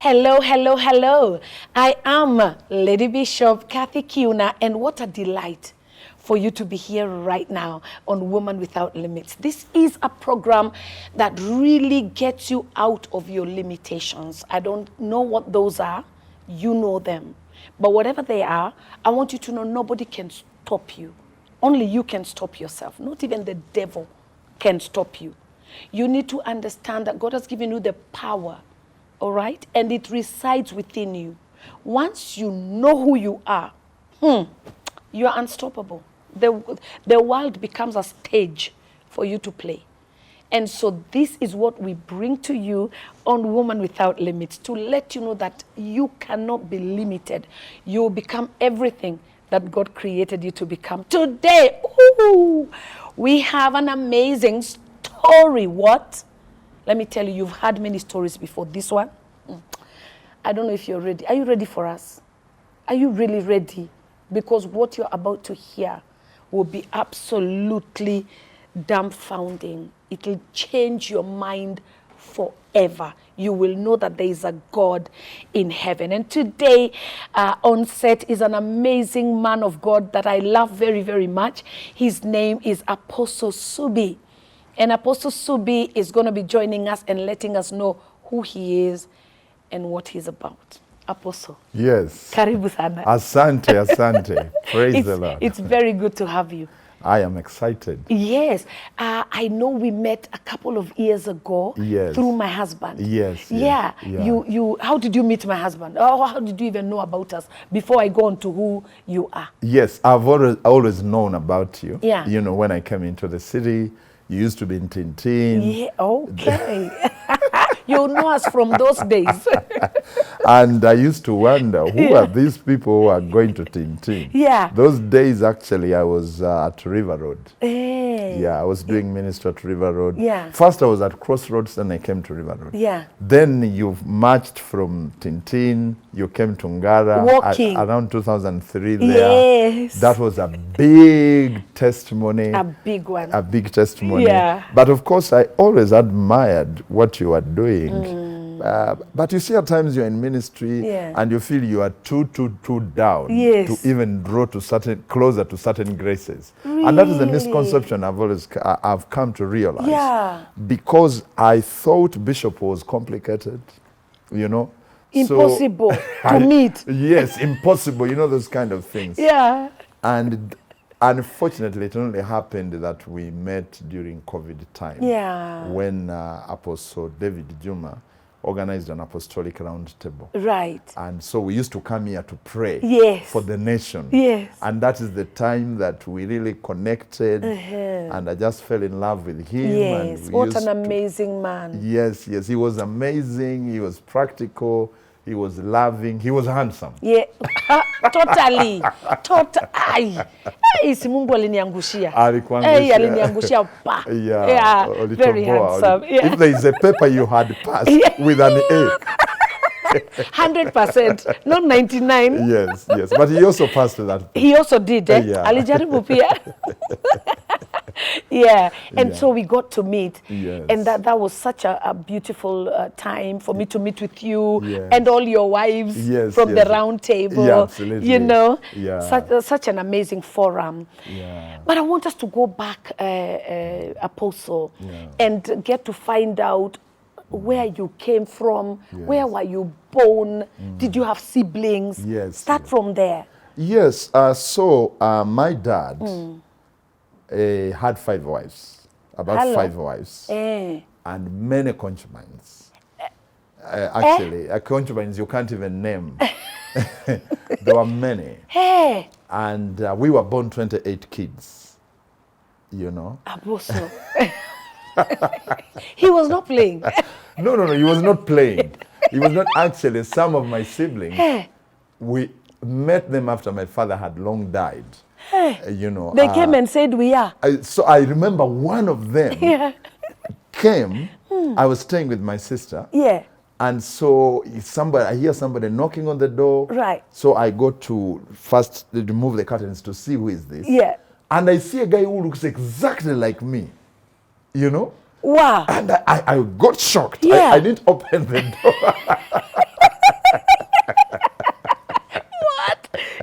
Hello, hello, hello. I am Lady Bishop Kathy Kiuna, and what a delight for you to be here right now on Woman Without Limits. This is a program that really gets you out of your limitations. I don't know what those are. You know them. But whatever they are, I want you to know nobody can stop you. Only you can stop yourself. Not even the devil can stop you. You need to understand that God has given you the power, all right? And it resides within you. Once you know who you are, you are unstoppable. The world becomes a stage for you to play. And so this is what we bring to you on Woman Without Limits, to let you know that you cannot be limited. You will become everything that God created you to become. Today, we have an amazing story. What? Let me tell you, you've had many stories before. This one, I don't know if you're ready. Are you ready for us? Are you really ready? Because what you're about to hear will be absolutely dumbfounding. It will change your mind forever. You will know that there is a God in heaven. And today on set is an amazing man of God that I love very, very much. His name is Apostle Suubi. And Apostle Suubi is going to be joining us and letting us know who he is and what he's about. Apostle. Yes. Karibu sana. Asante, asante. Praise the Lord. It's very good to have you. I am excited. Yes. I know we met a couple of years ago through my husband. Yes. Yeah. You. How did you meet my husband? Oh, how did you even know about us before I go on to who you are? Yes, I've always known about you. Yeah. You know, when I came into the city, you used to be in Tintin. Yeah, okay. You know us from those days. And I used to wonder, who are these people who are going to Tintin? Yeah. Those days, actually, I was at River Road. Hey. Yeah, I was doing ministry at River Road. Yeah. First, I was at Crossroads, then I came to River Road. Yeah. Then you marched from Tintin, you came to Ngara. Walking. Around 2003 there. Yes. That was a big testimony. A big one. A big testimony. Yeah. But of course, I always admired what you were doing. But you see, at times you're in ministry and you feel you are too down to even draw to closer to certain graces. Really? And that is the misconception I've come to realize. Yeah. Because I thought Bishop was complicated, you know. Impossible to meet. Yes, impossible, you know, those kind of things. Yeah. And unfortunately, it only happened that we met during COVID time. Yeah. When Apostle David Juma organized an apostolic round table. Right. And so we used to come here to pray for the nation. Yes. And that is the time that we really connected. And I just fell in love with him. Yes, and what an amazing man. Yes, yes. He was amazing. He was practical. He was loving. He was handsome. Yeah, totally. Si Mungu aliniangushia. Aliniangushia pa. Yeah, very handsome. Yeah. If there is a paper you had passed with an A. 100%, not 99. Yes, yes. But he also passed that. He also did, Alijaribu pia. Yeah, and so we got to meet, and that was such a beautiful time for me to meet with you and all your wives from the round table. Yeah, absolutely. You know, yeah. such an amazing forum. Yeah. But I want us to go back, Apostle, and get to find out where you came from, where were you born, did you have siblings? Yes. Start from there. Yes, so my dad had 5 wives, about 5 wives, and many concubines. Actually, concubines you can't even name. There were many. Hey. And we were born 28 kids, you know. Apostle. He was not playing. No, he was not playing. He was not actually. Some of my siblings, we met them after my father had long died. You know, they came and said we are. So I remember one of them came. I was staying with my sister. Yeah. And so I hear somebody knocking on the door. Right. So I go to first remove the curtains to see who is this. Yeah. And I see a guy who looks exactly like me. You know? Wow. And I got shocked. Yeah. I didn't open the door.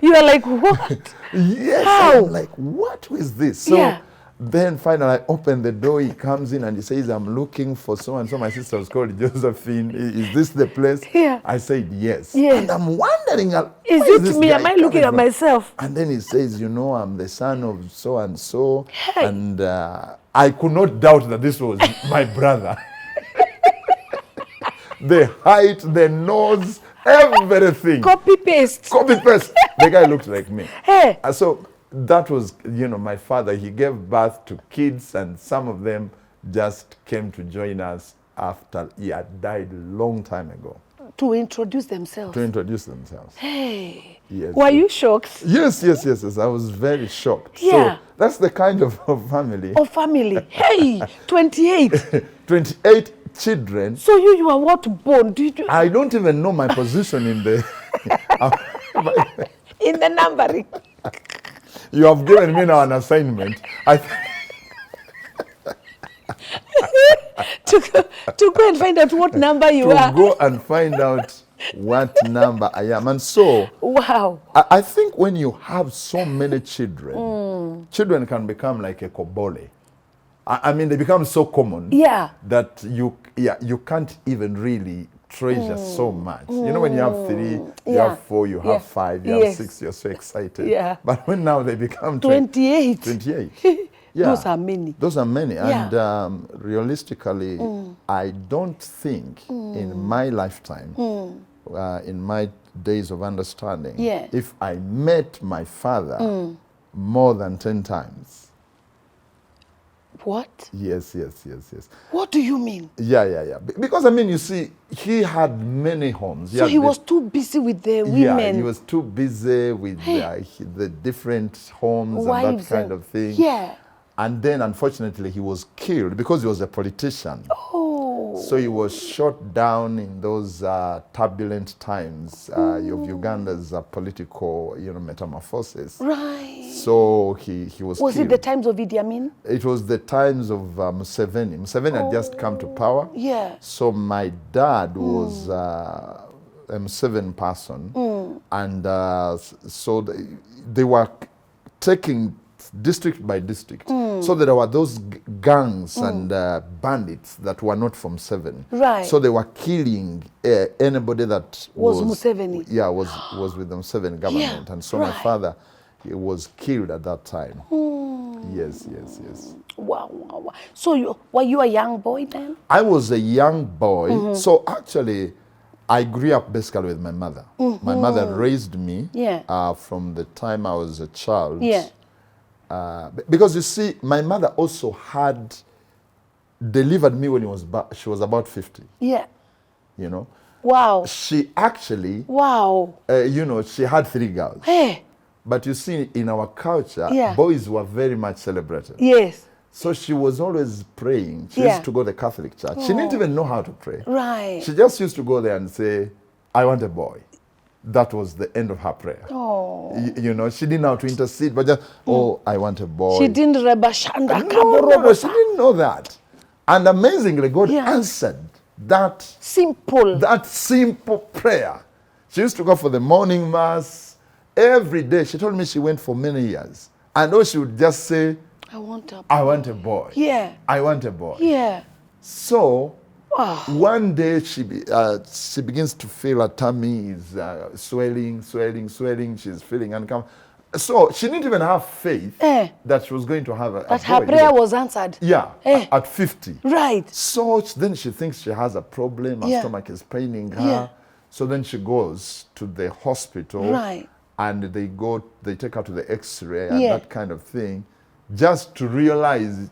You are like, what? Yes. How? I'm like, what is this? So then finally I open the door, he comes in and he says, I'm looking for so-and-so. My sister was called Josephine. Is this the place? Yeah. I said, yes. Yes. And I'm wondering, is it me? Am I looking at myself? And then he says, you know, I'm the son of so-and-so. Hey. And I could not doubt that this was my brother. The height, the nose, everything. Copy paste. Copy paste. The guy looked like me. Hey. So that was, you know, my father. He gave birth to kids, and some of them just came to join us after he had died a long time ago. To introduce themselves. To introduce themselves. Hey. Yes. Were you shocked? Yes. I was very shocked. Yeah. So that's the kind of family. Of family. Hey, 28. 28 children. So you are what born? I don't even know my position in the... in the numbering. You have given me now an assignment. to go and find out what number you are. To go and find out what number I am. And so, wow. I think when you have so many children, children can become like a kobole. I mean, they become so common that you can't even really treasure so much. You know, when you have 3, you have 4, you have 5, you have 6, you're so excited. Yeah. But when now they become 28. 28. Yeah. Those are many. Those are many. Yeah. And realistically, I don't think in my lifetime, in my days of understanding, if I met my father more than 10 times. What? Yes. What do you mean? Yeah. Because, I mean, you see, he had many homes. So he was too busy with the women. Yeah, he was too busy with the different homes and that kind of thing. Yeah. And then, unfortunately, he was killed because he was a politician. Oh. So he was shot down in those turbulent times of Uganda's political, metamorphosis. Right. So he was killed. Was it the times of Idi Amin? It was the times of Museveni. Museveni had just come to power. Yeah. So my dad was a Museveni person. And so they were taking district by district. So there were those gangs and bandits that were not from Museveni. Right. So they were killing anybody that was Museveni. Yeah, was with the Museveni government. And so my father, he was killed at that time. Yes. Wow. So were you a young boy then? I was a young boy. So actually, I grew up basically with my mother. My mother raised me from the time I was a child. Yeah. Because you see, my mother also had delivered me when she was about 50. Yeah. You know? Wow. She actually, she had 3 girls. Hey. But you see, in our culture, boys were very much celebrated. Yes. So she was always praying. She used to go to the Catholic church. She didn't even know how to pray. Right. She just used to go there and say, I want a boy. That was the end of her prayer. Oh. She didn't know how to intercede, but just, I want a boy. She didn't rebashanda. No, she didn't know that. And amazingly, God answered that simple prayer. She used to go for the morning mass every day. She told me she went for many years. And all she would just say, I want a boy. Yeah. I want a boy. Yeah. So, one day she begins to feel her tummy is swelling. She's feeling uncomfortable. So she didn't even have faith that she was going to have a boy. Her prayer was answered. Yeah, at 50. Right. So then she thinks she has a problem. Her stomach is paining her. Yeah. So then she goes to the hospital. Right. And they take her to the X-ray and that kind of thing. Just to realize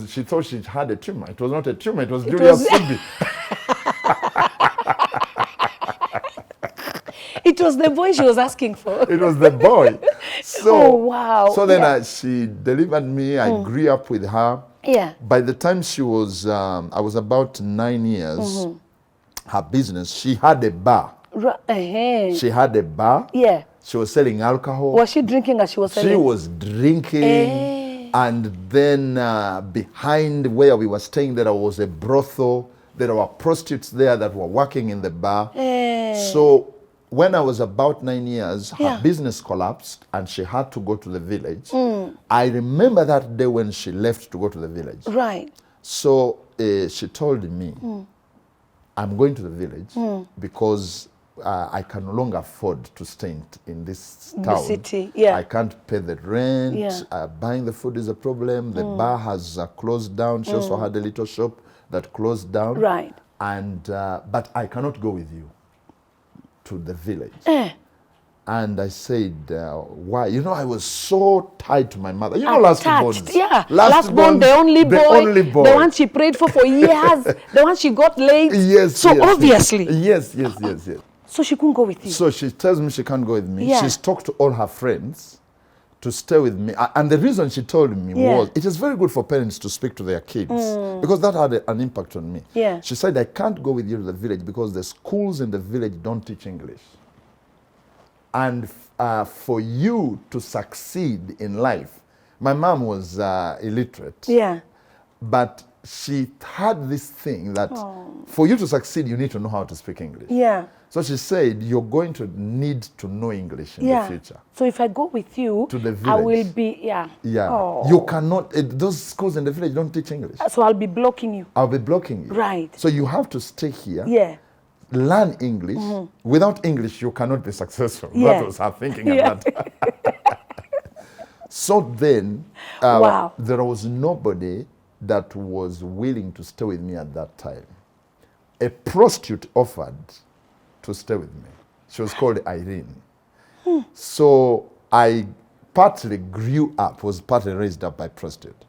she thought she had a tumor. It was not a tumor, it was Julius Suubi. It was the boy she was asking for. It was the boy. So, wow. So then she delivered me. I grew up with her. Yeah. By the time she was, I was about 9 years, her business, she had a bar. She had a bar. Yeah. She was selling alcohol. Was she drinking as she was selling? She was drinking. And then behind where we were staying, there was a brothel. There were prostitutes there that were working in the bar. So when I was about 9 years, her business collapsed and she had to go to the village. I remember that day when she left to go to the village. Right. So she told me, I'm going to the village because I can no longer afford to stay in this town. The city, yeah. I can't pay the rent. Yeah. Buying the food is a problem. The bar has closed down. She also had a little shop that closed down. Right. And but I cannot go with you to the village. And I said, why? You know, I was so tied to my mother. You know, last born. Yeah. Last born, the only boy. The one she prayed for years. The one she got late. Yes. So obviously. Yes. So she couldn't go with you. So she tells me she can't go with me. Yeah. She's talked to all her friends to stay with me. And the reason she told me was, it is very good for parents to speak to their kids because that had an impact on me. Yeah. She said, I can't go with you to the village because the schools in the village don't teach English. And for you to succeed in life, my mom was illiterate. Yeah. But she had this thing that for you to succeed, you need to know how to speak English. Yeah. So she said, you're going to need to know English in the future. So if I go with you, to the village, I will be, Yeah. You cannot, those schools in the village don't teach English. So I'll be blocking you. I'll be blocking you. Right. So you have to stay here. Yeah. Learn English. Without English, you cannot be successful. Yeah. That was her thinking at that time. So then, there was nobody that was willing to stay with me at that time. A prostitute offered to stay with me. She was called Irene. So I partly grew up, was partly raised up by prostitute.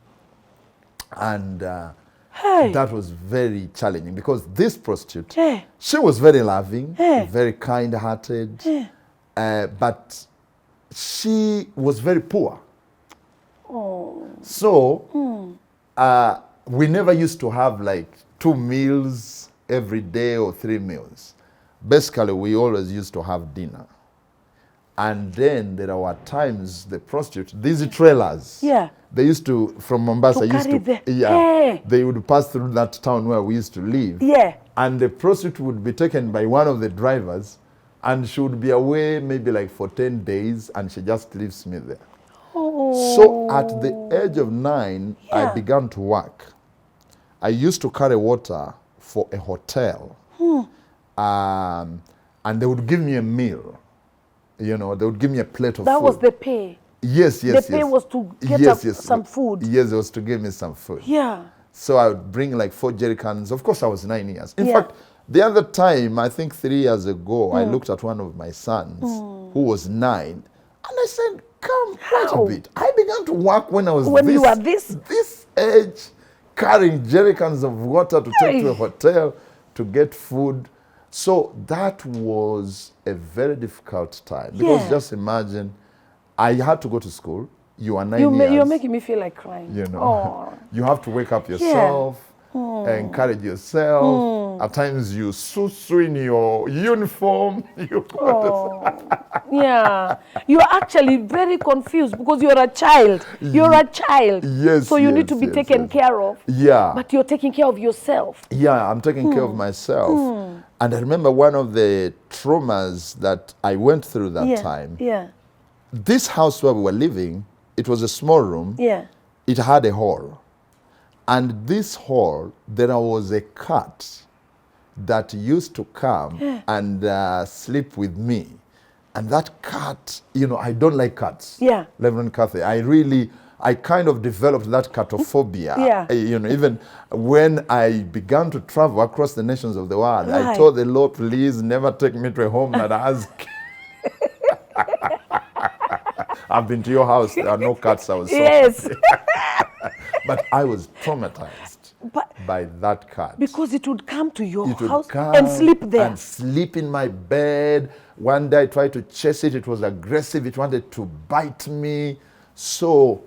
And that was very challenging because this prostitute, she was very loving, very kind-hearted, but she was very poor. So we never used to have like 2 meals every day or 3 meals. Basically, we always used to have dinner. And then there were times the prostitute, these trailers, they used to, from Mombasa, they would pass through that town where we used to live. And the prostitute would be taken by one of the drivers and she would be away maybe like for 10 days and she just leaves me there. So at the age of 9, I began to work. I used to carry water for a hotel. And they would give me a meal. You know, they would give me a plate of food. That was the pay? Yes. The pay was to get some food? Yes, it was to give me some food. Yeah. So I would bring like 4 jerry cans. Of course, I was 9 years. In fact, the other time, I think 3 years ago, I looked at one of my sons who was 9. And I said, come, wait a bit. I began to work when I was you were this age, carrying jerry cans of water to take to a hotel to get food. So that was a very difficult time. Because just imagine, I had to go to school. You are 9 years. You're making me feel like crying. You know, you have to wake up yourself, encourage yourself. At times you susu in your uniform. You're actually very confused because you're a child. You're a child. Yes. So you need to be taken care of. Yeah. But you're taking care of yourself. Yeah, I'm taking care of myself. And I remember one of the traumas that I went through that time. This house where we were living, it was a small room. It had a hall. And this hall, there was a cat that used to come and sleep with me. And that cat, you know, I don't like cats. Reverend Kathy, I kind of developed that catophobia. You know, even when I began to travel across the nations of the world, I told the Lord, please never take me to a home that has I've been to your house, there are no cats. I was so but I was traumatized by that cat. Because it would come to your house and sleep there. And sleep in my bed. One day I tried to chase it. It was aggressive. It wanted to bite me. So...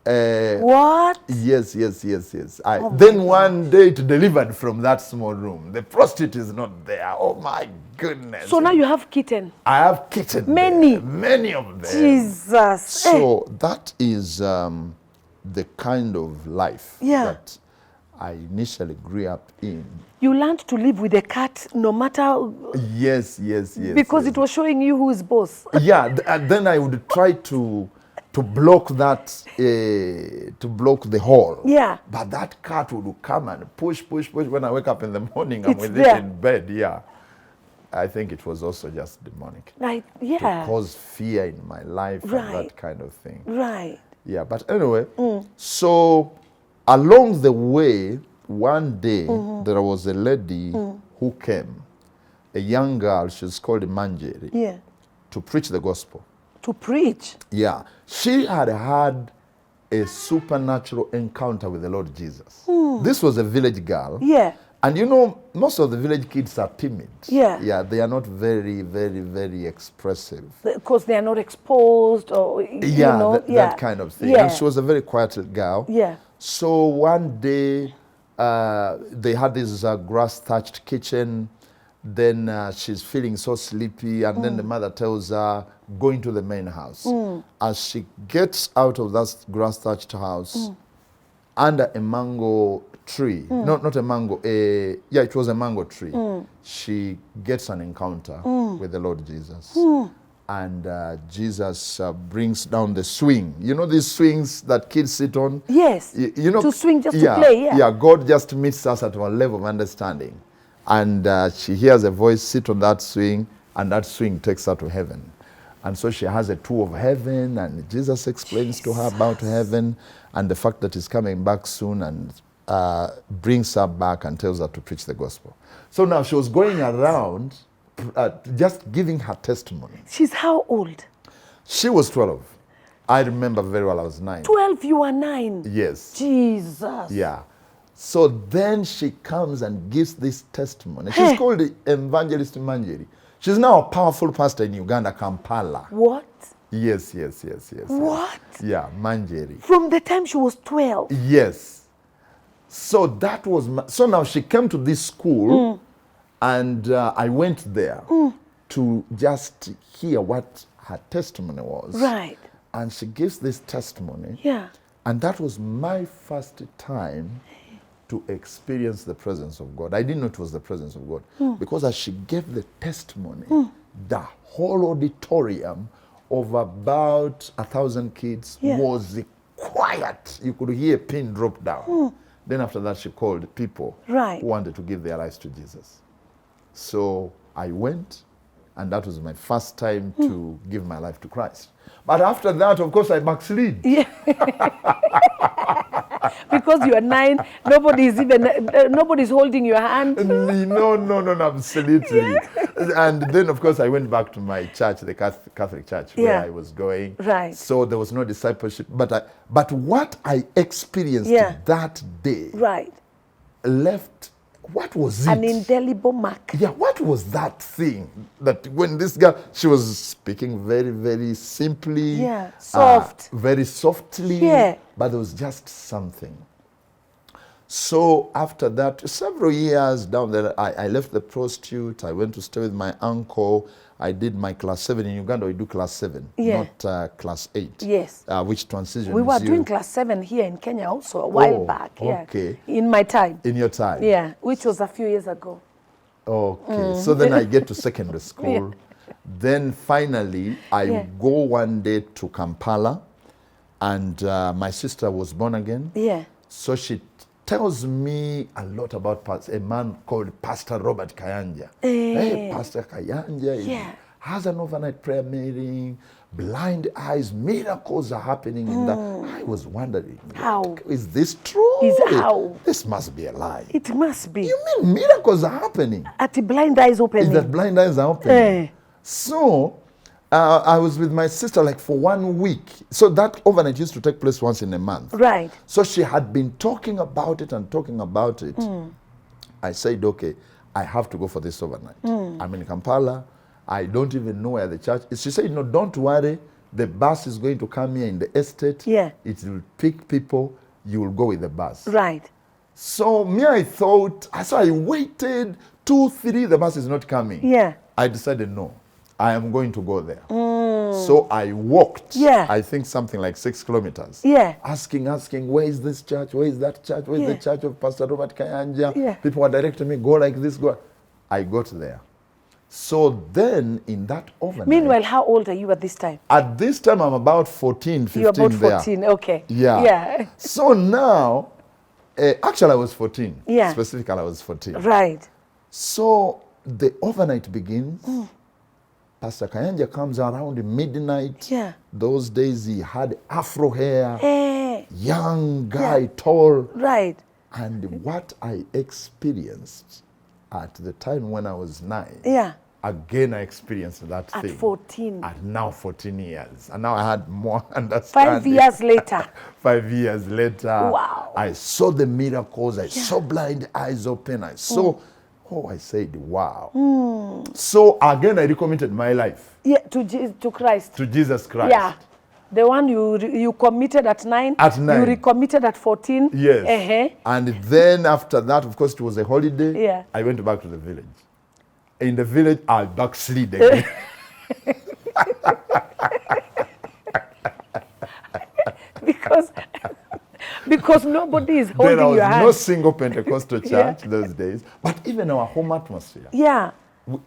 what? Yes. Then one day it delivered from that small room. The prostitute is not there. Oh my goodness. So now you have kitten. I have kitten. Many of them. Jesus. So that is the kind of life that I initially grew up in. You learned to live with a cat no matter... Yes. Because it was showing you who is boss. Yeah, and then I would try to block that, to block the hole. Yeah. But that cat would come and push. When I wake up in the morning, I'm It's with there. it in bed, yeah. I think it was also just demonic. Right, yeah. To cause fear in my life and that kind of thing. Right. Yeah, but anyway, so along the way, one day, there was a lady who came, a young girl, she's called Manjeri, Yeah. to preach the gospel. To preach? Yeah. She had had a supernatural encounter with the Lord Jesus. This was a village girl. Yeah. And you know, most of the village kids are timid. Yeah. Yeah, they are not very, very, very expressive. Because they are not exposed or, you know. That kind of thing. Yeah. And she was a very quiet girl. Yeah. So one day, they had this grass-thatched kitchen. Then she's feeling so sleepy, and then the mother tells her, go into the main house. As she gets out of that grass-thatched house, under a mango tree, not a mango, it was a mango tree, she gets an encounter with the Lord Jesus. And Jesus brings down the swing. You know these swings that kids sit on? Yes, you know, to swing just to play, Yeah, God just meets us at our level of understanding. And she hears a voice, sit on that swing, and that swing takes her to heaven. And so she has a tour of heaven, and Jesus explains to her about heaven and the fact that he's coming back soon, and brings her back and tells her to preach the gospel. So now she was going around just giving her testimony. She's how old? She was 12. I remember very well, I was 9. 12, you were 9? Yes. Jesus. Yeah. So then she comes and gives this testimony. She's called the Evangelist Manjeri. She's now a powerful pastor in Uganda, Kampala. What? Yes. What? Yeah, Manjeri. From the time she was 12? Yes. So that was, so now she came to this school, and I went there to just hear what her testimony was. Right. And she gives this testimony. Yeah. And that was my first time to experience the presence of God. I didn't know it was the presence of God. Because as she gave the testimony, the whole auditorium of about 1,000 kids was quiet. You could hear a pin drop down. Then after that, she called people who wanted to give their lives to Jesus. So I went, and that was my first time to give my life to Christ. But after that, of course, I backslid. Yeah. Because you are 9, nobody's holding your hand. No, absolutely. Yeah. And then, of course, I went back to my church, the Catholic church, where I was going. Right. So there was no discipleship. But what I experienced that day left, what was it? An indelible mark. Yeah, what was that thing that when this girl, she was speaking very, very simply. Yeah, soft. Very softly. Yeah. But there was just something. So after that, several years down there, I left the Prostitute. I went to stay with my uncle. I did my class 7. In Uganda, we do class 7, not class 8. Yes. Which transition we were doing class 7 here in Kenya also a while back. Okay. Yeah. In my time. In your time? Yeah, which was a few years ago. Okay. So then I get to secondary school. Then finally, I go one day to Kampala, and my sister was born again. Yeah. So she tells me a lot about a man called Pastor Robert Kayanja. Hey, Pastor Kayanja has an overnight prayer meeting, blind eyes, miracles are happening in that. I was wondering, how is this true? How? This must be a lie. It must be. You mean miracles are happening? At the blind eyes opening. Is that blind eyes are opening? So I was with my sister like for 1 week. So that overnight used to take place once in a month. Right. So she had been talking about it and talking about it. I said, okay, I have to go for this overnight. I'm in Kampala. I don't even know where the church is. She said, no, don't worry. The bus is going to come here in the estate. Yeah. It will pick people. You will go with the bus. Right. So me, I thought, so I waited 2, 3, the bus is not coming. Yeah. I decided no. I am going to go there. So I walked, I think something like 6 kilometers. Asking, where is this church? Where is that church? Where is the church of Pastor Robert Kayanja? People were directing me, go like this, go. I got there. So then in that overnight. Meanwhile, how old are you at this time? At this time, I'm about 14, 15 You're about 14, there. Okay. Yeah. So now, actually I was 14. Specifically, I was 14. Right. So the overnight begins. Pastor Kayanja comes around midnight. Those days he had afro hair. Young guy, tall. Right. And what I experienced at the time when I was 9. Again, I experienced that thing. At 14. At now 14 years. And now I had more understanding. 5 years later. 5 years later. Wow. I saw the miracles. I saw blind eyes open. I saw, I said, wow. So again, I recommitted my life. To Christ. To Jesus Christ. The one you committed at 9. At 9. You recommitted at 14. Yes. And then after that, of course, it was a holiday. I went back to the village. In the village, I backslid again. because nobody is holding your hand. There was no single Pentecostal church those days, but even our home atmosphere.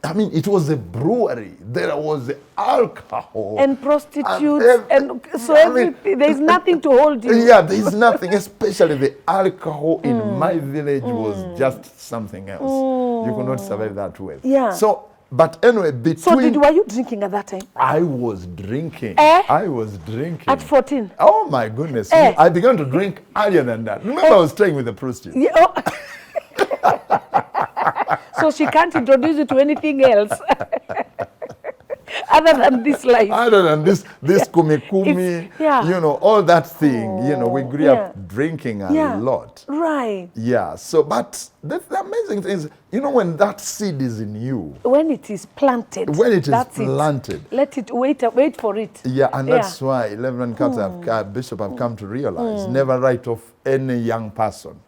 I mean, it was a brewery. There was alcohol. And prostitutes. And so there's nothing to hold you. There's nothing. Especially the alcohol in my village was just something else. You could not survive that way. So, but anyway, were you drinking at that time? I was drinking. I was drinking. At 14? Oh my goodness. I began to drink earlier than that. Remember, I was staying with the prostitute. So she can't introduce you to anything else other than this life. Other than this kumi, you know, all that thing. You know, we grew up drinking a lot. Right. So, but the amazing thing is, you know, when that seed is in you. When it is planted. When it is planted. Let it wait for it. And that's why Reverend Bishop have come to realize, never write off any young person.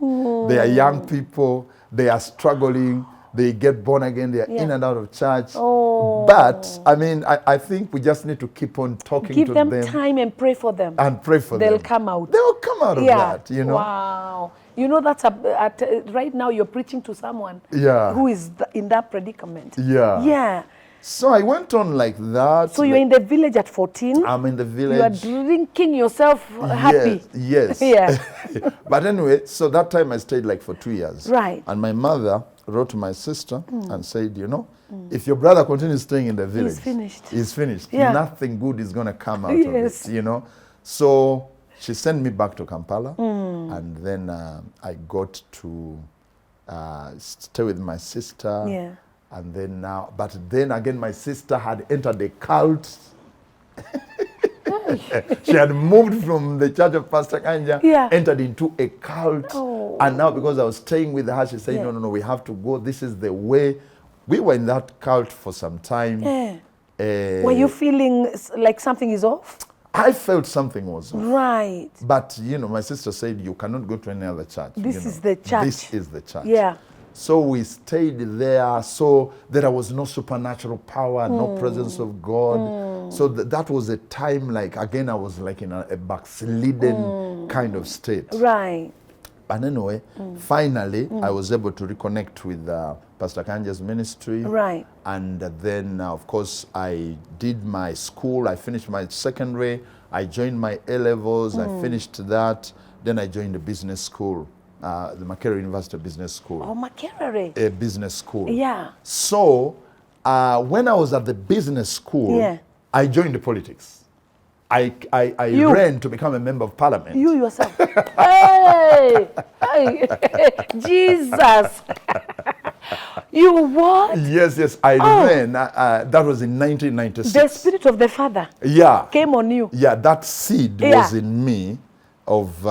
They are young people, they are struggling, they get born again, they are in and out of church. But, I mean, I think we just need to keep on talking to them. Give them time and pray for them. And pray for them. They'll come out. They will come out of that, you know. Wow. You know, that's right now you're preaching to someone who is in that predicament. So I went on like that. So you're in the village at 14. I'm in the village. You are drinking yourself happy. Yes. But anyway, so that time I stayed like for 2 years. Right. And my mother wrote to my sister and said, you know, if your brother continues staying in the village, he's finished. Nothing good is going to come out of it, you know. So she sent me back to Kampala. And then I got to stay with my sister. And then now, but then again, my sister had entered a cult. She had moved from the church of Pastor Kanja, entered into a cult. And now, because I was staying with her, she said, no, we have to go. This is the way. We were in that cult for some time. Were you feeling like something is off? I felt something was off. Right. But, you know, my sister said, you cannot go to any other church. This is the church. This is the church. So we stayed there. So there was no supernatural power, no presence of God. So that was a time, like, again, I was like in a backslidden kind of state. Right. But anyway, finally, I was able to reconnect with Pastor Kanja's ministry. Right. And then, of course, I did my school. I finished my secondary. I joined my A-levels. I finished that. Then I joined the business school. The Makerere University Business School. Oh, Makerere. A business school. So, when I was at the business school, I joined the politics. I ran to become a member of parliament. You yourself. Hey! Jesus! You what? Yes, I ran. That was in 1996. The spirit of the Father came on you. That seed was in me of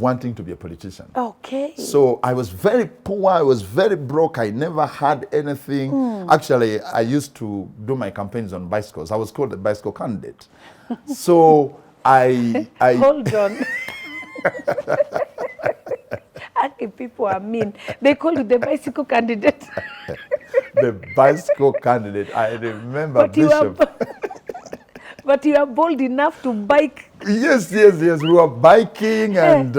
wanting to be a politician. Okay. So I was very poor, I was very broke, I never had anything. Actually, I used to do my campaigns on bicycles. I was called the bicycle candidate. So I Hold on. People are mean. They call you the bicycle candidate. the bicycle candidate. I remember Bishop. But you are bold enough to bike. Yes. We were biking and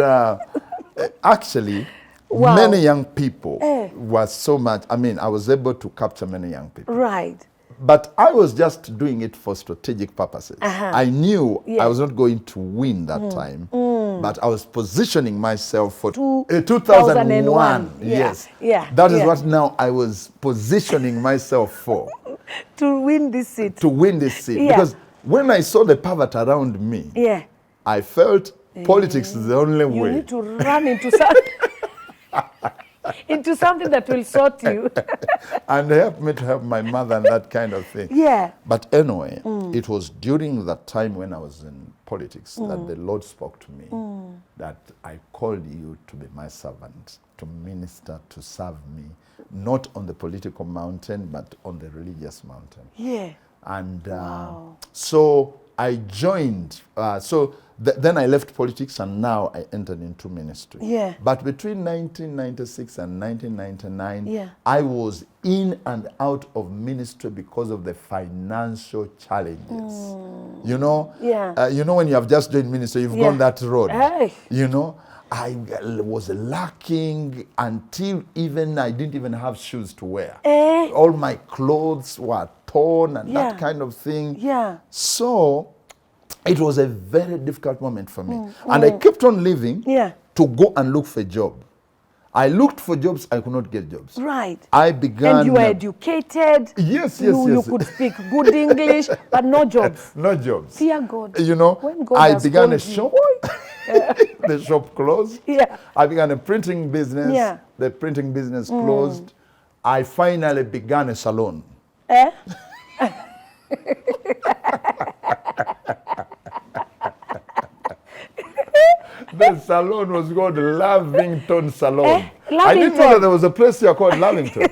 actually, wow. Many young people were so much, I mean, I was able to capture many young people. Right. But I was just doing it for strategic purposes. I knew I was not going to win that time, but I was positioning myself for 2001. Yes. That is what now I was positioning myself for. To win this seat. To win this seat. Because when I saw the poverty around me, I felt politics is the only way. You need to run into something. Into something that will sort you. And help me to help my mother and that kind of thing. Yeah. But anyway, it was during that time when I was in politics that the Lord spoke to me that I called you to be my servant, to minister, to serve me, not on the political mountain, but on the religious mountain. Yeah. And so I joined, then I left politics and now I entered into ministry. Yeah. But between 1996 and 1999, I was in and out of ministry because of the financial challenges. You know? You know when you have just joined ministry, you've gone that road. You know? I was lacking until even I didn't even have shoes to wear. All my clothes were torn and that kind of thing. So it was a very difficult moment for me. And I kept on living to go and look for a job. I looked for jobs, I could not get jobs. Right. I began... And you were educated. Yes. You could speak good English, but no jobs. No jobs. Dear God. You know, when God I began a shop. The shop closed. I began a printing business. The printing business closed. I finally began a salon. The salon was called Lavington Salon. I didn't know that there was a place here called Lavington.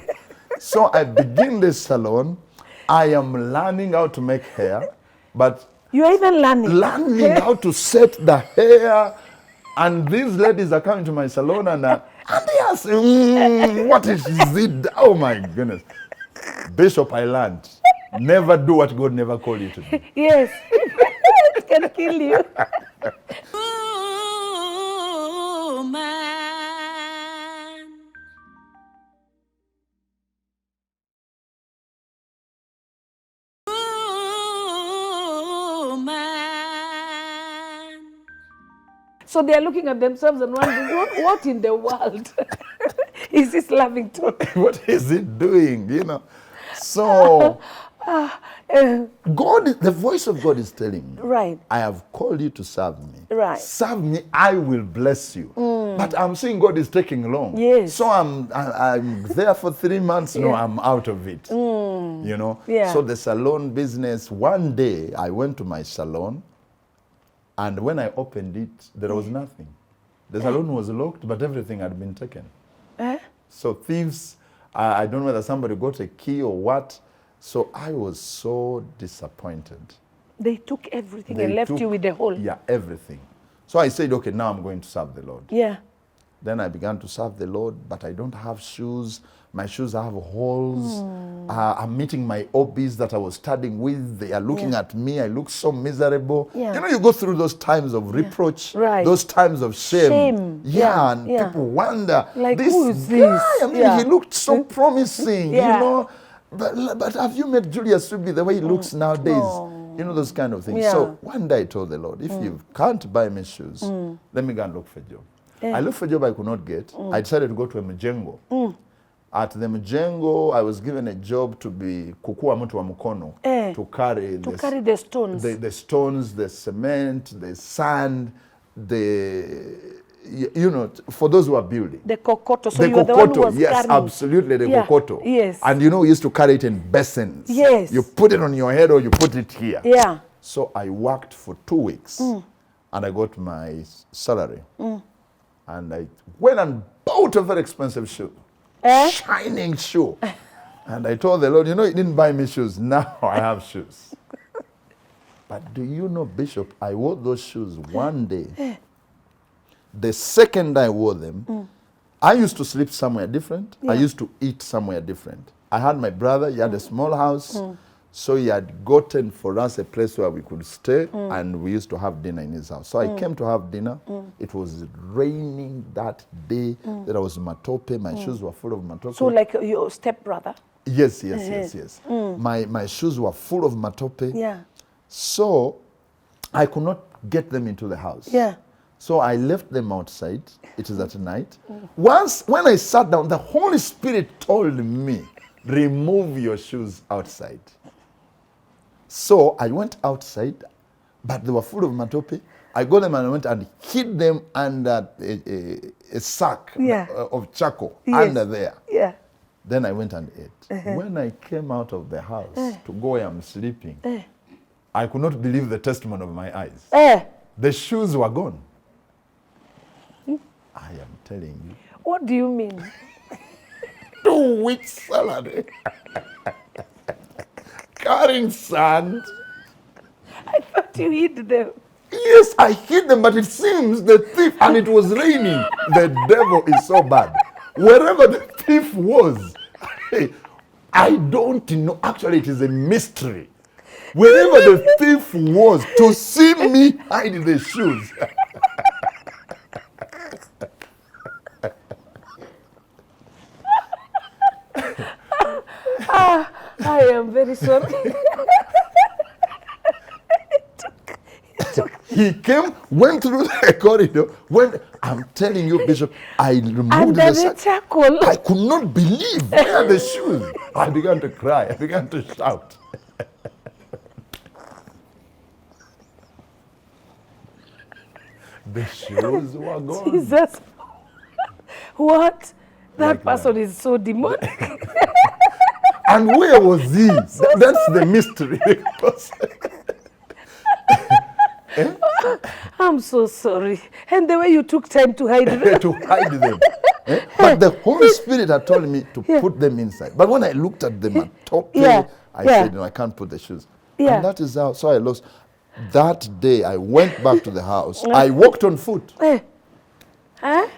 So I begin this salon. I am learning how to make hair, but you're even learning how to set the hair. And these ladies are coming to my salon and they ask, what is it? Oh my goodness. Bishop, I learned. Never do what God never called you to do. Yes. It can kill you. Oh, man. Oh, man. So they're looking at themselves and wondering, what in the world is this Lavington? What is it doing, you know? So... God, the voice of God is telling me, right, I have called you to serve me. Right. Serve me, I will bless you. But I'm seeing God is taking long. Yes. So I'm there for 3 months. No, I'm out of it. You know? So the salon business, one day I went to my salon and when I opened it, there was nothing. The salon was locked, but everything had been taken. So thieves, I don't know whether somebody got a key or what. So I was so disappointed. They took everything and left you with the whole. Yeah, everything. So I said, okay, now I'm going to serve the Lord. Yeah. Then I began to serve the Lord, but I don't have shoes. My shoes have holes. I'm meeting my OBs that I was studying with. They are looking at me. I look so miserable. You know, you go through those times of reproach, those times of shame. And people wonder, like, this who is guy, this? I mean, he looked so promising, you know. But have you met Julius Suubi the way he looks nowadays? You know, those kind of things. So one day I told the Lord, if you can't buy me shoes, let me go and look for a job. I looked for a job I could not get. I decided to go to a mjengo. At the mjengo, I was given a job to be kukua mtu wa mkono, to carry the stones. The stones, the cement, the sand, you know, for those who are building. The kokoto. So the you were the one who was carrying. Absolutely, the kokoto. Yes. And you know, we used to carry it in basins. Yes. You put it on your head or you put it here. Yeah. So I worked for 2 weeks and I got my salary. And I went and bought a very expensive shoe. Shining shoe. And I told the Lord, you know, you didn't buy me shoes. Now I have shoes. But do you know, Bishop, I wore those shoes one day. The second I wore them, I used to sleep somewhere different. I used to eat somewhere different. I had my brother, he had a small house. So he had gotten for us a place where we could stay, and we used to have dinner in his house. So I came to have dinner. It was raining that day. There was matope. My shoes were full of matope. So like your stepbrother? Yes. My shoes were full of matope. Yeah. So I could not get them into the house. Yeah. So I left them outside. It is at night. When I sat down, the Holy Spirit told me, remove your shoes outside. So I went outside, but they were full of matope. I got them and I went and hid them under a sack of charcoal under there. Yeah. Then I went and ate. When I came out of the house to go where I'm sleeping, I could not believe the testimony of my eyes. The shoes were gone. I am telling you. What do you mean? 2 weeks salary. Carrying sand. I thought you hid them. Yes, I hid them, but it seems the thief, and it was raining. The devil is so bad. Wherever the thief was, I don't know. Actually, it is a mystery. Wherever the thief was, to see me hide the shoes. I am very sorry. He came, went through the corridor. I'm telling you, Bishop, I removed Under the charcoal. I could not believe where are the shoes. I began to cry. I began to shout. The shoes were gone. Jesus. What? That person is so demonic. And where was he? That's the mystery. I'm so sorry. And the way you took time to hide them. To hide them. But the Holy Spirit had told me to put them inside. But when I looked at them at top, I said, no, I can't put the shoes. And that is how, so I lost. That day, I went back to the house. I walked on foot.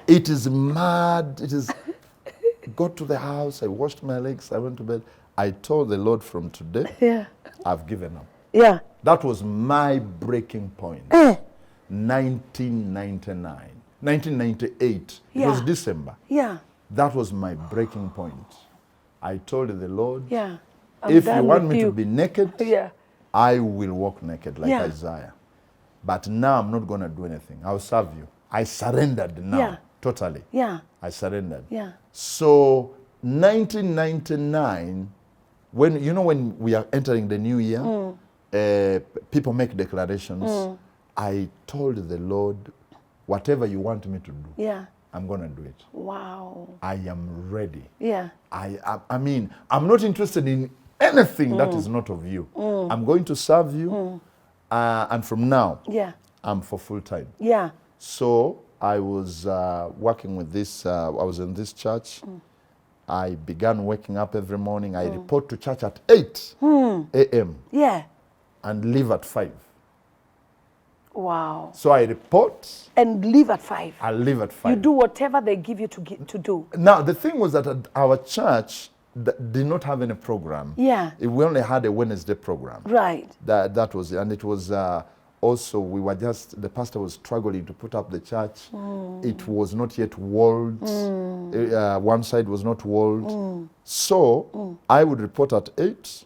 It is mad. It is. Got to the house. I washed my legs. I went to bed. I told the Lord, from today, I've given up. Yeah. That was my breaking point. 1999. 1998. It was December. Yeah. That was my breaking point. I told the Lord, I'm if you want me to be naked, I will walk naked like Isaiah. But now I'm not going to do anything. I'll serve you. I surrendered now, totally. Yeah. I surrendered. Yeah. So 1999, when we are entering the new year, people make declarations. I told the Lord, whatever you want me to do, I'm going to do it. Wow. I am ready. Yeah. I mean, I'm not interested in anything that is not of you. I'm going to serve you. And from now, I'm for full time. Yeah. So I was working with this, I was in this church. I began waking up every morning. I report to church at 8 a.m. Yeah. And leave at 5. Wow. So I report. And leave at 5. I leave at 5. You do whatever they give you to do. Now, the thing was that at our church did not have any program. Yeah. We only had a Wednesday program. Right. That was it. And it was also, the pastor was struggling to put up the church. It was not yet walled. One side was not walled. So I would report at 8.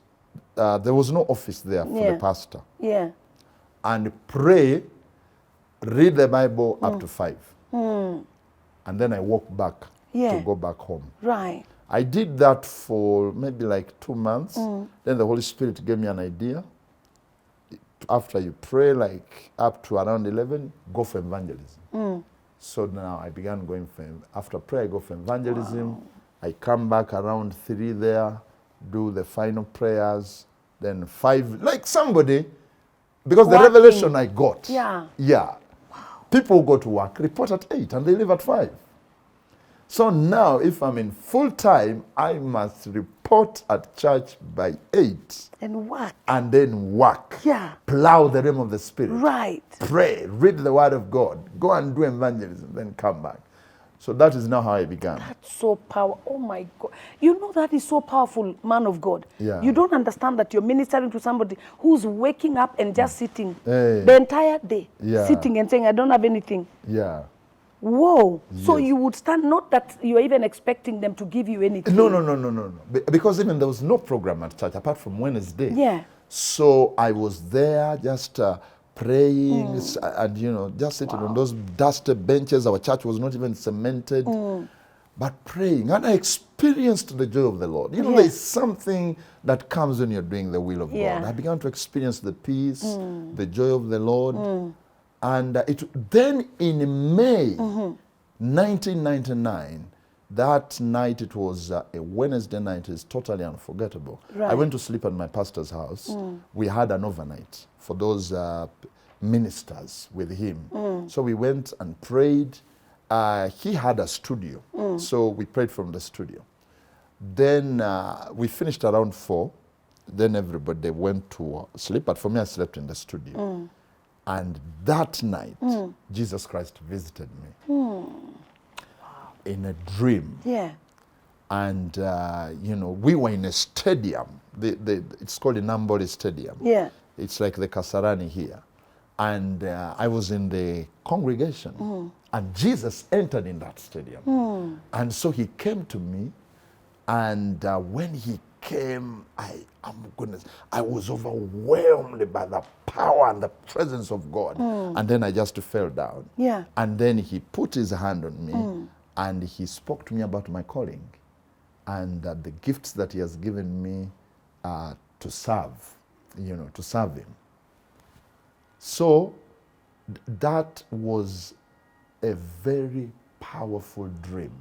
There was no office there for the pastor. Yeah. And pray, read the Bible up to 5. And then I walk back to go back home. Right. I did that for maybe like 2 months. Then the Holy Spirit gave me an idea. After you pray, like up to around 11, go for evangelism. So now I began going after prayer, I go for evangelism. Wow. I come back around 3 there, do the final prayers, then 5, like somebody, because the revelation I got. Yeah. Wow. People go to work, report at 8, and they leave at 5. So now, if I'm in full time, I must report at church by 8. And work. And then work. Yeah. Plow the realm of the Spirit. Right. Pray, read the Word of God, go and do evangelism, then come back. So that is now how I began. That's so powerful. Oh my God. You know, that is so powerful, man of God. Yeah. You don't understand that you're ministering to somebody who's waking up and just sitting the entire day, sitting and saying, I don't have anything. Yeah. Whoa. Yes. So you would stand, not that you're even expecting them to give you anything. No. Because even there was no program at church apart from Wednesday. Yeah. So I was there just praying and, you know, just sitting on those dusty benches. Our church was not even cemented. But praying. And I experienced the joy of the Lord. You know, there is something that comes when you're doing the will of God. I began to experience the peace, the joy of the Lord. And then in May 1999, that night, it was a Wednesday night, is totally unforgettable. I went to sleep at my pastor's house. We had an overnight for those ministers with him. So we went and prayed. He had a studio, so we prayed from the studio. Then we finished around 4. Then everybody went to sleep, but for me, I slept in the studio. And that night, Jesus Christ visited me in a dream. Yeah. And, you know, we were in a stadium. It's called the Namboli Stadium. Yeah. It's like the Kasarani here. And I was in the congregation. And Jesus entered in that stadium. And so he came to me. And when he came, I was overwhelmed by the power and the presence of God. And then I just fell down. Yeah. And then he put his hand on me and he spoke to me about my calling and the gifts that he has given me to serve, you know, to serve him. So that was a very powerful dream.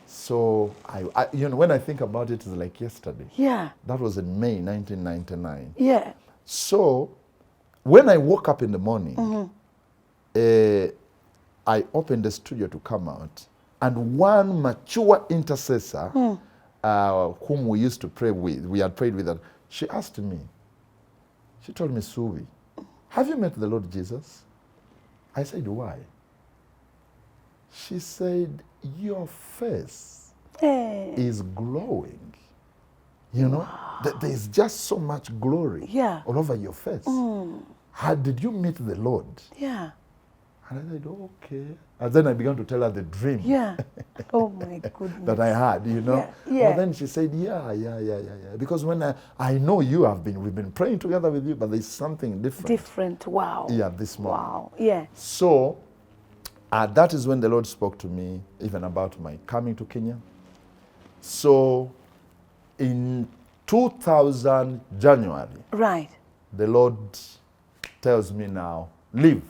So, you know, when I think about it, it's like yesterday. Yeah. That was in May 1999. Yeah. So, when I woke up in the morning, I opened the studio to come out, and one mature intercessor, whom we used to pray with, we had prayed with her, she asked me, she told me, Suubi, have you met the Lord Jesus? I said, why? She said, your face is glowing. You know, there's just so much glory all over your face. How did you meet the Lord? Yeah. And I said, okay. And then I began to tell her the dream. Yeah. Oh my goodness. That I had, you know. Yeah. Well, then she said, yeah. Because when I know we've been praying together with you, but there's something different. Different, wow. Yeah, this morning. Wow, yeah. So, that is when the Lord spoke to me even about my coming to Kenya. So in 2000 January, right, the Lord tells me now, leave.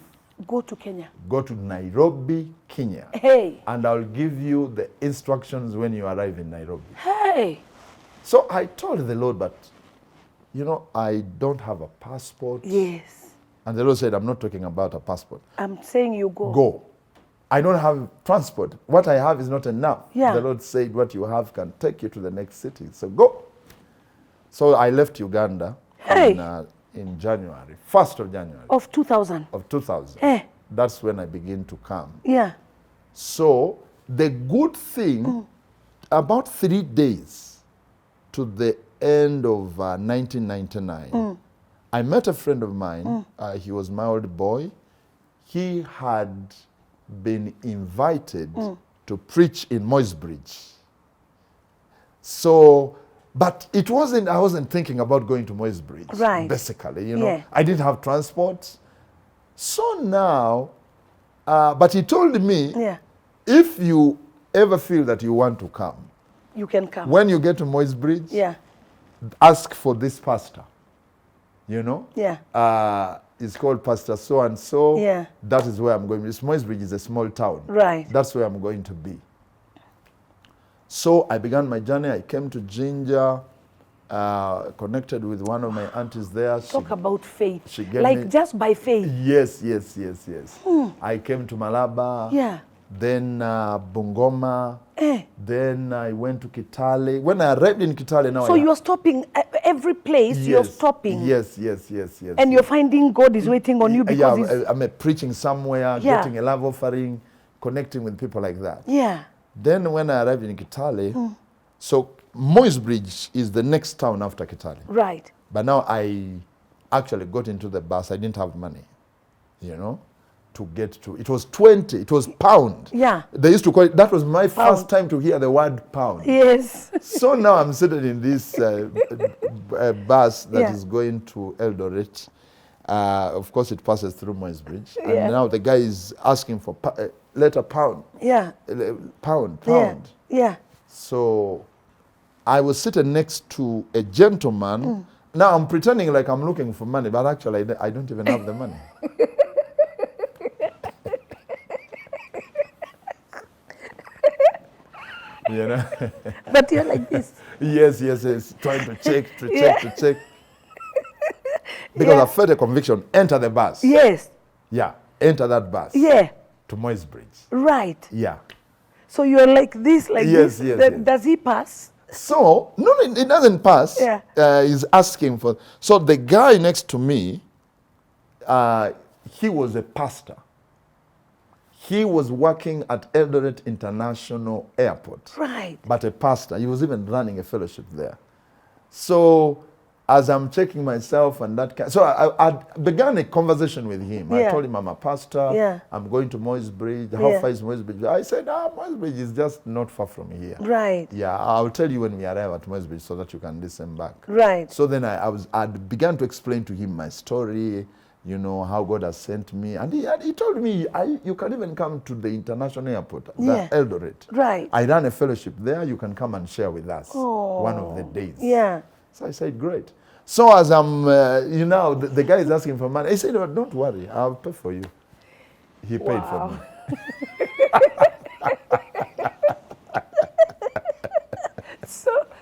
Go to Kenya. Go to Nairobi, Kenya. Hey. And I'll give you the instructions when you arrive in Nairobi. Hey. So I told the Lord, but you know, I don't have a passport. Yes. And the Lord said, I'm not talking about a passport. I'm saying you go. Go. I don't have transport. What I have is not enough. Yeah. The Lord said, what you have can take you to the next city. So go. So I left Uganda in January, 1st of January. Of 2000? Of 2000. Hey. That's when I begin to come. Yeah. So the good thing, about 3 days to the end of 1999, I met a friend of mine. He was my old boy. He had been invited to preach in Moisbridge. So, but it wasn't, I wasn't thinking about going to Moisbridge, right, basically, you know. Yeah. I didn't have transport. So now, but he told me, if you ever feel that you want to come, you can come. When you get to Moisbridge, ask for this pastor, you know. Yeah. It's called Pastor so-and-so. Yeah. That is where I'm going. Moisbridge is a small town. Right. That's where I'm going to be. So I began my journey. I came to Jinja, connected with one of my aunties there. Talk about faith. She gave me, just by faith. Yes. I came to Malaba. Yeah. Then Bungoma. Then I went to Kitale. When I arrived in Kitale now. So you're stopping every place, you're stopping. Yes. And you're finding God is waiting on you because I'm preaching somewhere, getting a love offering, connecting with people like that. Yeah. Then when I arrived in Kitale, so Moisbridge is the next town after Kitale. Right. But now I actually got into the bus. I didn't have money, you know, to get to. It was 20. It was pound. Yeah. They used to call it. That was my Pound. first time to hear the word pound. Yes. So now I'm sitting in this bus that is Yeah. going to Eldoret. Of course, it passes through Moisbridge. Yeah. And now the guy is asking for letter pound. Yeah. Pound. Yeah. So I was sitting next to a gentleman. Now I'm pretending like I'm looking for money, but actually I don't even have the money. You know? But you're like this. Yes. Trying to check. Because I felt a conviction. Enter the bus. Yes. Yeah. Enter that bus. Yeah. To Moisbridge. Right. Yeah. So you're like this, like Yes, this. yes. Does he pass? So, no, it doesn't pass. Yeah. He's asking for. So the guy next to me, he was a pastor. He was working at Eldoret International Airport. Right. But a pastor. He was even running a fellowship there. So as I'm checking myself and that kind, so I began a conversation with him. Yeah. I told him I'm a pastor. Yeah. I'm going to Moisbridge. How Yeah. far is Moisbridge? I said, Moisbridge is just not far from here. Right. Yeah, I'll tell you when we arrive at Moisbridge so that you can listen back. Right. So then I began to explain to him my story, you know, how God has sent me. And he told me, you can even come to the international airport, Yeah. the Eldoret. Right. I ran a fellowship there. You can come and share with us one of the days. Yeah. So I said, great. So as I'm, the guy is asking for money. I said, oh, don't worry, I'll pay for you. He paid for me.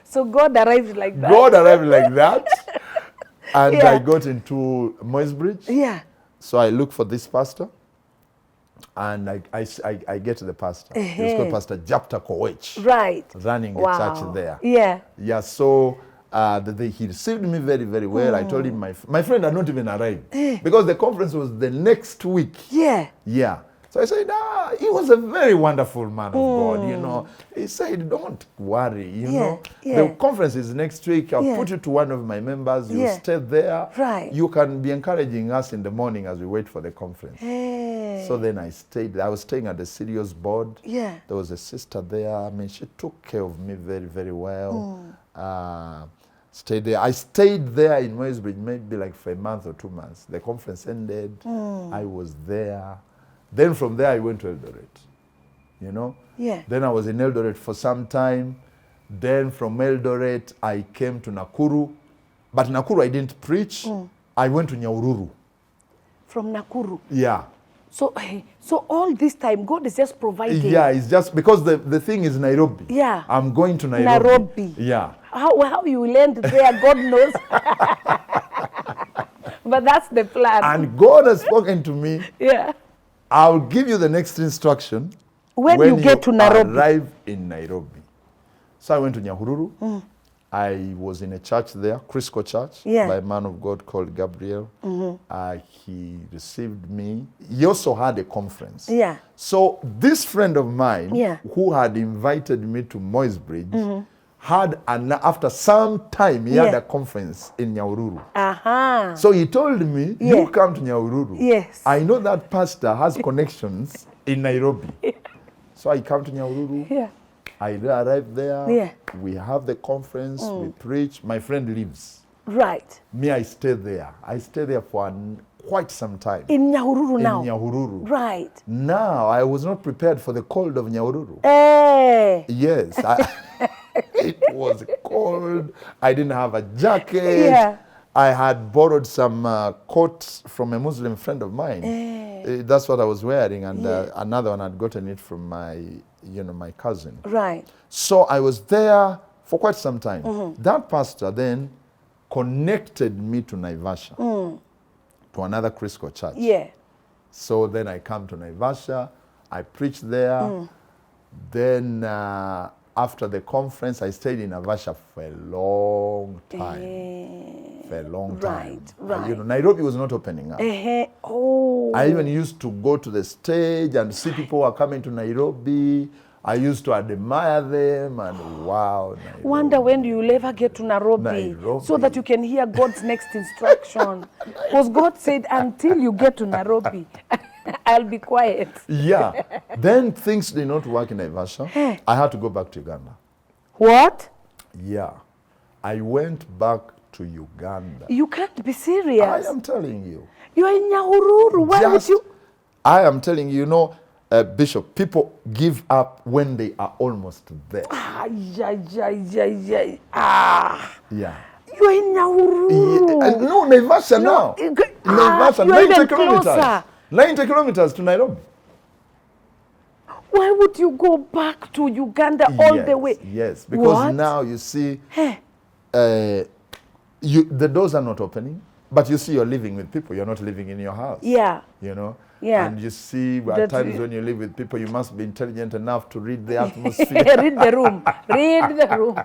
So God arrived like that. God arrived like that. And Yeah. I got into Moisbridge. Yeah. So I look for this pastor. And I get to the pastor. He's called Pastor Japta Kowech. Right. Running a Wow. church there. Yeah. Yeah, so he received me very, very well. I told him my friend had not even arrived. Because the conference was the next week. Yeah. Yeah. So I said, he was a very wonderful man of God, you know. He said, don't worry, you know. Yeah. The conference is next week. I'll put you to one of my members. You stay there. Right. You can be encouraging us in the morning as we wait for the conference. Hey. So then I stayed. I was staying at the Sirius board. Yeah. There was a sister there. I mean, she took care of me very, very well. Stayed there. I stayed there in Moisbridge maybe like for a month or 2 months. The conference ended. I was there. Then from there I went to Eldoret, you know. Yeah. Then I was in Eldoret for some time. Then from Eldoret I came to Nakuru. But Nakuru I didn't preach. I went to Nyahururu. From Nakuru. Yeah. So all this time, God is just providing. Yeah, it's just because the thing is Nairobi. Yeah. I'm going to Nairobi. Yeah. How you will end there, God knows. But that's the plan. And God has spoken to me. Yeah. I'll give you the next instruction When you get to Nairobi. Arrive in Nairobi. So I went to Nyahururu. I was in a church there, Crisco Church, by a man of God called Gabriel. He received me. He also had a conference. Yeah. So this friend of mine, Yeah. who had invited me to Moisbridge, after some time, he had a conference in Nyahururu. So he told me, you come to Nyahururu. Yes. I know that pastor has connections in Nairobi. So I come to Nyahururu. Yeah. I arrive there. Yeah. We have the conference. We preach. My friend lives. Right. Me, I stay there. I stay there for quite some time. In Nyahururu now. In Nyahururu. Right. Now, I was not prepared for the cold of Nyahururu. Hey. Yes. It was cold. I didn't have a jacket. Yeah. I had borrowed some coats from a Muslim friend of mine. That's what I was wearing, and another one had gotten it from my cousin. Right. So I was there for quite some time. That pastor then connected me to Naivasha, to another Crisco church. Yeah. So then I come to Naivasha, I preached there. Then after the conference, I stayed in Naivasha for a long time. For a long time. Right. Nairobi was not opening up. Oh. I even used to go to the stage and see people who are coming to Nairobi. I used to admire them, and wow. Nairobi. Wonder when you will ever get to Nairobi, so that you can hear God's next instruction. Because God said, until you get to Nairobi, I'll be quiet. Yeah. Then things did not work in Naivasha. I had to go back to Uganda. What? Yeah. I went back to Uganda. You can't be serious. I am telling you. You are in Nyahururu. Why would you? I am telling you, Bishop, people give up when they are almost there. Yeah. You are in Nyahururu. Yeah. No, Naivasha now. Naivasha, 90 kilometers. Closer. 90 kilometers to Nairobi. Why would you go back to Uganda all the way? Yes, because now you see, the doors are not opening, but you see you're living with people. You're not living in your house. Yeah. Yeah. And you see at times when you live with people, you must be intelligent enough to read the atmosphere. Read the room. Read the room.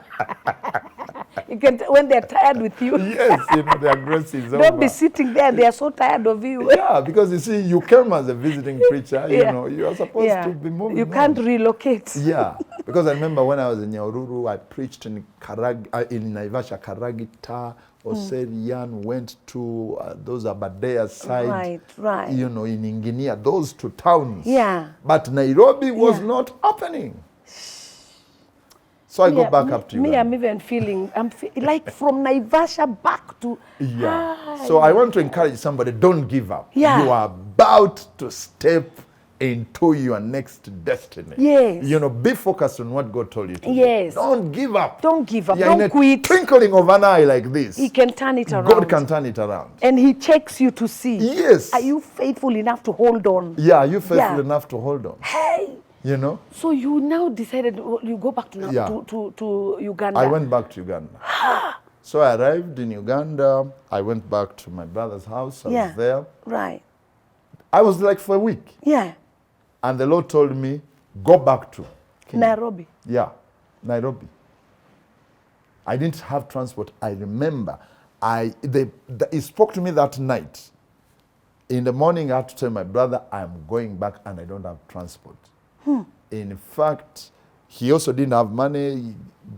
You can when they're tired with you. Yes, the aggressive is over. Don't be sitting there. They are so tired of you. Yeah, because you see, you came as a visiting preacher. You are supposed to be moving. You can't relocate. Yeah, because I remember when I was in Nyahururu, I preached in Naivasha, Karagita, Oserian, went to those Abadea side. Right. In Inginia, those two towns. Yeah. But Nairobi was not opening. So I go back up to Uganda. I'm even feeling, like from Naivasha back to... Yeah. So I want to encourage somebody, don't give up. Yeah. You are about to step into your next destiny. Yes. Be focused on what God told you to do. Yes. Don't give up. Don't give up. Yeah, don't in a quit. Twinkling of an eye like this. He can turn it around. God can turn it around. And he checks you to see. Yes. Are you faithful enough to hold on? Yeah, are you faithful enough to hold on? Hey. So you now decided you go back to Uganda. I went back to Uganda. So I arrived in Uganda. I went back to my brother's house. I was there. Right. I was like for a week. Yeah. And the Lord told me, go back to Kenya. Nairobi. Yeah, Nairobi. I didn't have transport. I remember. He spoke to me that night. In the morning, I had to tell my brother, I'm going back and I don't have transport. In fact, he also didn't have money. He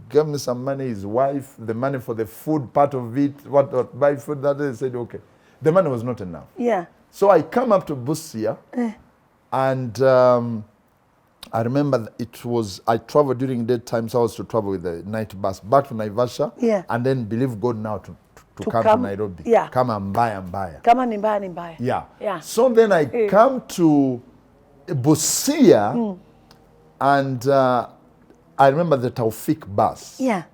gave me some money, his wife, the money for the food, part of it, what buy food, that day. Said, okay. The money was not enough. Yeah. So I come up to Busia, and I remember I traveled during daytime, so I was to travel with the night bus back to Naivasha, and then believe God now to come to Nairobi. Yeah. Come and buy. Come and buy. Yeah. So then I come to Busia, and I remember the Taufik bus. Yeah.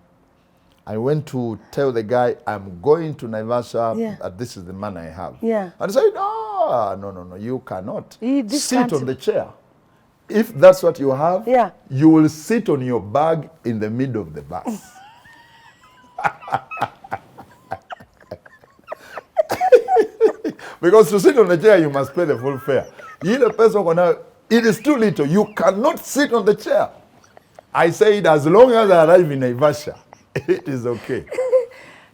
I went to tell the guy, I'm going to Naivasha, this is the man I have. Yeah. And he said, no, you cannot. Sit on the chair. If that's what you have, you will sit on your bag in the middle of the bus. Because to sit on the chair, you must pay the full fare. It is too little. You cannot sit on the chair. I said, as long as I arrive in Naivasha, it is okay.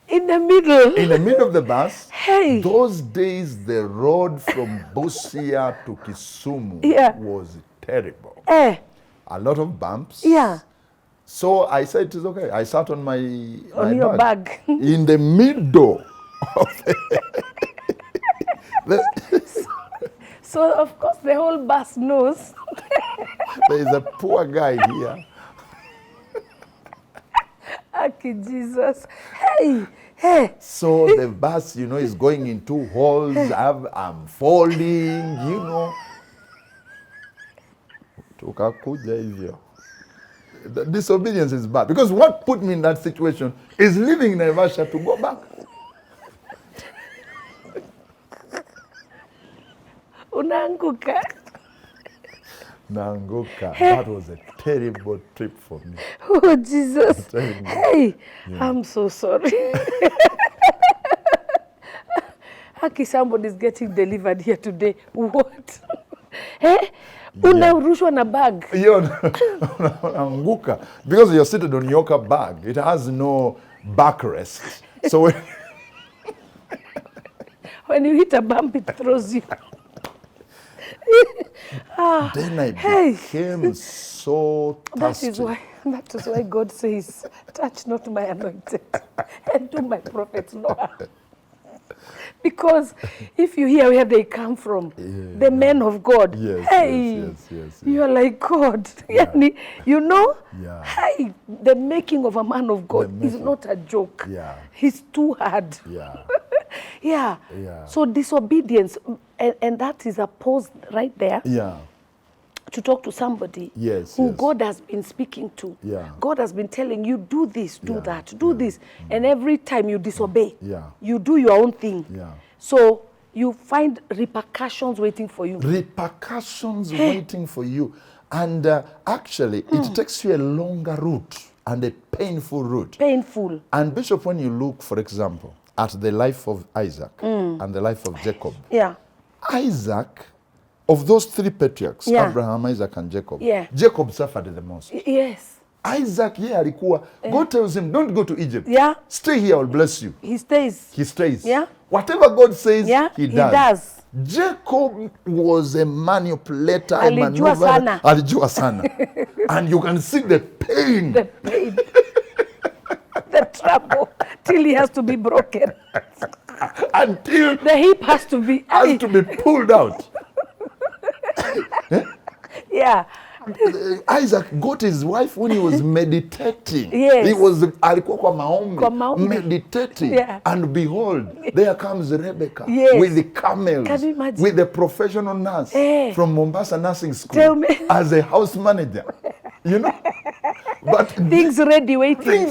In the middle? In the middle of the bus. Hey. Those days, the road from Busia to Kisumu was terrible. A lot of bumps. Yeah. So I said, it is okay. I sat on my your bag. In the middle of So, of course, the whole bus knows. There is a poor guy here. Okay, Jesus. Hey. So the bus, is going in two holes. I'm falling, Tukakuja hivyo. The disobedience is bad. Because what put me in that situation is leaving Naivasha to go back. Unaanguka. Naanguka. That was a terrible trip for me. Oh, Jesus. Hey, I'm so sorry. Haki, somebody's getting delivered here today. What? Hey? Unarushwa na bag. Unaanguka. Because you're seated on your bag. It has no backrest. So when you hit a bump, it throws you. Then I became so thirsty. That is why God says, touch not my anointed and do my prophets no harm. Because if you hear where they come from, the men of God, yes. You are like God. You know, hey, the making of a man of God is not a joke. He's too hard. So disobedience, and that is a pause right there. To talk to somebody who God has been speaking to. God has been telling you, do this, do that, do this. And every time you disobey, you do your own thing. So you find repercussions waiting for you. Repercussions waiting for you. And actually, it takes you a longer route and a painful route. Painful. And Bishop, when you look, for example, at the life of Isaac and the life of Jacob. Isaac, of those three patriarchs, Abraham, Isaac, and Jacob, Jacob suffered the most. Isaac, alikuwa, God tells him, don't go to Egypt. Stay here, I'll bless you. He stays. He stays. Whatever God says, he does. Jacob was a manipulator, a maneuver. Alijua sana. And you can see the pain. The pain. The trouble. Till he has to be broken. Until the hip has to be pulled out. Isaac got his wife when he was meditating. He was alikuwa kwa maombi, meditating. And behold, there comes Rebecca with the camels, with the professional nurse from Mombasa Nursing School as a house manager. You know? But things ready waiting.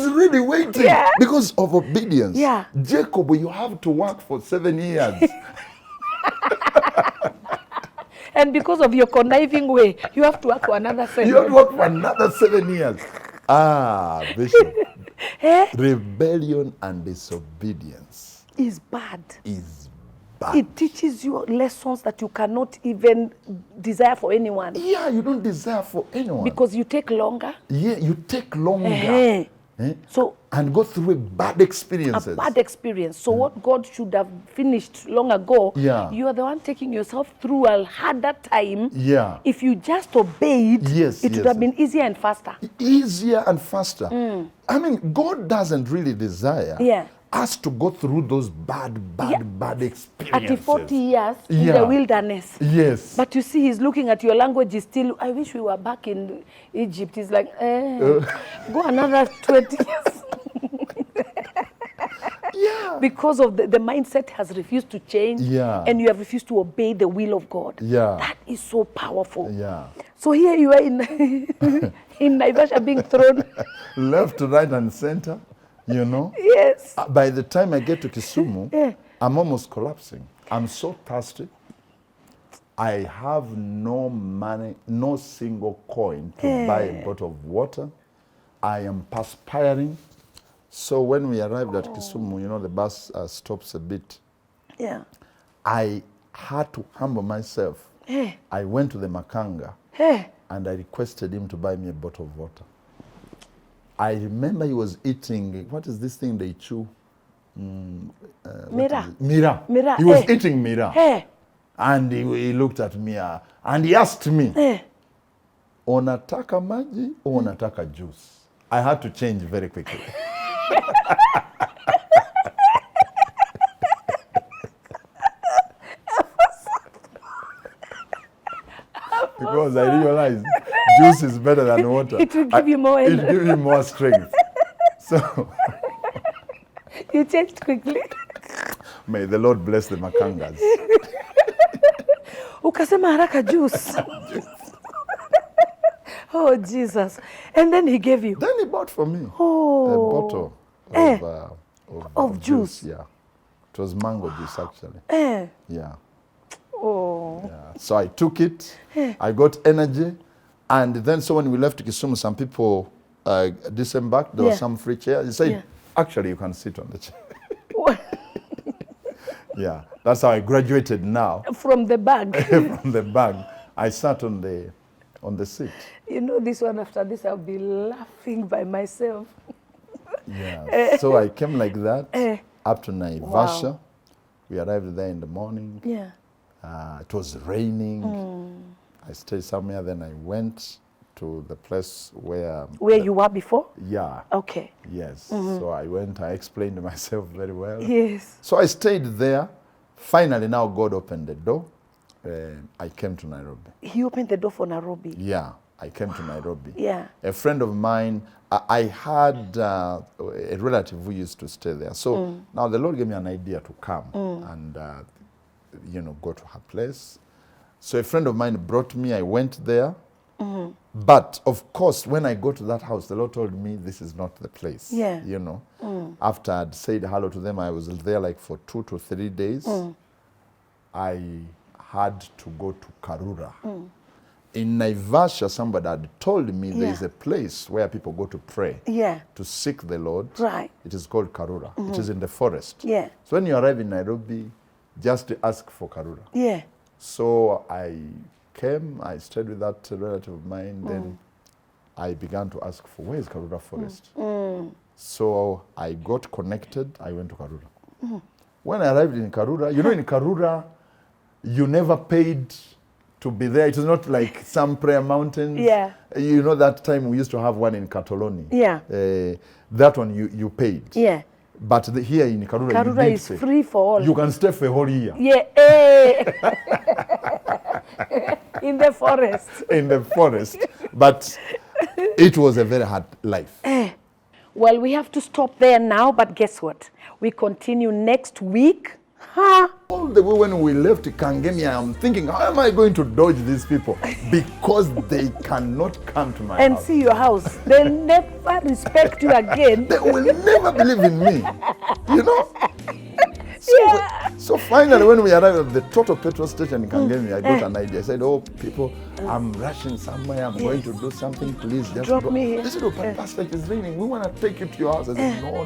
Because of obedience. Jacob, you have to work for 7 years. And because of your conniving way, you have to work for another 7 years. You have to work for another 7 years. Bishop. Rebellion and disobedience is bad. It teaches you lessons that you cannot even desire for anyone. You don't desire for anyone. Because you take longer. You take longer. So, and go through bad experiences. A bad experience. So what God should have finished long ago, you are the one taking yourself through a harder time. If you just obeyed, it would have been easier and faster. Easier and faster. I mean, God doesn't really desire us to go through those bad experiences. At 40 years in the wilderness. But you see, he's looking at your language, is still, I wish we were back in Egypt. He's like, go another 20 years. Because of the mindset has refused to change. And you have refused to obey the will of God. That is so powerful. So here you are in Naivasha being thrown. Left, right, and center. You know? By the time I get to Kisumu, I'm almost collapsing. I'm so thirsty. I have no money, no single coin to buy a bottle of water. I am perspiring. So when we arrived at Kisumu, you know, the bus stops a bit. I had to humble myself. I went to the Makanga and I requested him to buy me a bottle of water. I remember he was eating, what is this thing they chew? Mira. He was eating mira. And he looked at me and he asked me, unataka maji or unataka juice? I had to change very quickly. Because I realized juice is better than water. It will give you more energy. It will give you more strength. So you changed quickly. May the Lord bless the Makangas. Ukasema haraka juice. Oh, Jesus. And then he gave you? Then he bought for me a bottle of juice. It was mango juice, actually. So I took it. I got energy. And then so when we left Kisumu, some people disembarked. There were some free chairs. He said, actually, you can sit on the chair. That's how I graduated now. From the bag. From the bag. I sat on the seat. You know, this one, after this, I'll be laughing by myself. So I came like that up to Naivasha. We arrived there in the morning. It was raining. I stayed somewhere, then I went to the place where... Where you were before? Yeah. Okay. Yes. So I went, I explained myself very well. Yes. So I stayed there. Finally, now God opened the door. I came to Nairobi. He opened the door for Nairobi? Yeah, I came to Nairobi. Yeah. A friend of mine, I had a relative who used to stay there. So now the Lord gave me an idea to come and, you know, go to her place. So a friend of mine brought me, I went there. But of course, when I got to that house, the Lord told me this is not the place. Yeah. You know, after I'd said hello to them, I was there like for 2 to 3 days. I had to go to Karura. In Naivasha, somebody had told me there is a place where people go to pray, to seek the Lord. Right. It is called Karura. It is in the forest. Yeah. So when you arrive in Nairobi, just ask for Karura. Yeah. So I came, I stayed with that relative of mine, then I began to ask for, where is Karura Forest? So I got connected, I went to Karura. When I arrived in Karura, you know, in Karura, you never paid to be there. It is not like some prayer mountains. Yeah. You know, that time we used to have one in Catoloni. Yeah. That one you paid. Yeah. But here in Karura, Karura is free for all. You can stay for a whole year. Yeah. In the forest. In the forest. But it was a very hard life. Well, we have to stop there now, but guess what? We continue next week. All the way when we left Kangemi, I'm thinking, how am I going to dodge these people? Because they cannot come to my house. And see your house. They'll never respect you again. They will never believe in me. You know? So finally, when we arrived at the total petrol station in Kangemi, I got an idea. I said, oh, people, I'm rushing somewhere. I'm going to do something. Please just drop me here. They said, oh, but Pastor, it is raining. We want to take you to your house. I said, no,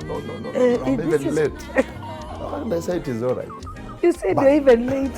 I'm even late. And I said, it is all right. You said you're even late.